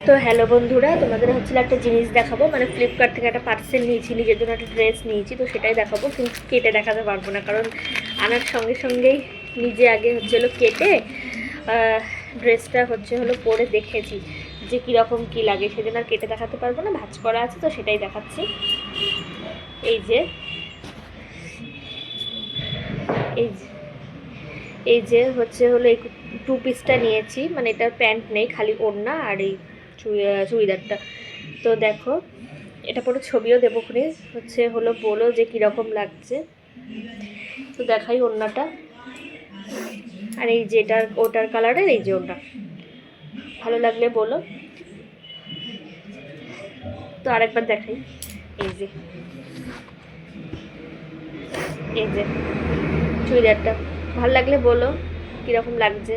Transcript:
তো হ্যালো বন্ধুরা, তোমাদের হচ্ছিল একটা জিনিস দেখাবো। মানে ফ্লিপকার্ট থেকে একটা পার্সেল নিয়েছি, নিজের জন্য একটা ড্রেস নিয়েছি, তো সেটাই দেখাবো। কিন্তু কেটে দেখাতে পারবো না, কারণ আনার সঙ্গে সঙ্গেই নিজে আগে হলো কেটে ড্রেসটা হলো পরে দেখেছি যে কীরকম কী লাগে, সেজন্য আর কেটে দেখাতে পারবো না। ভাঁজ করা আছে তো সেটাই দেখাচ্ছি। এই যে এই যে এই যে হলো এই টু পিসটা নিয়েছি, মানে এটার প্যান্ট নেই, খালি ওড়না আর এই চুড়িদারটা। তো দেখো, এটা পরে ছবিও দেবো খুলে, বলো যে কীরকম লাগছে। তো দেখাই ওড়নাটা, আর এই যে এটার ওটার কালারের এই যে ওটা ভালো লাগলে বলো। তো আরেকবার দেখাই, এই যে এই যে চুড়িদারটা ভালো লাগলে বলো কীরকম লাগছে।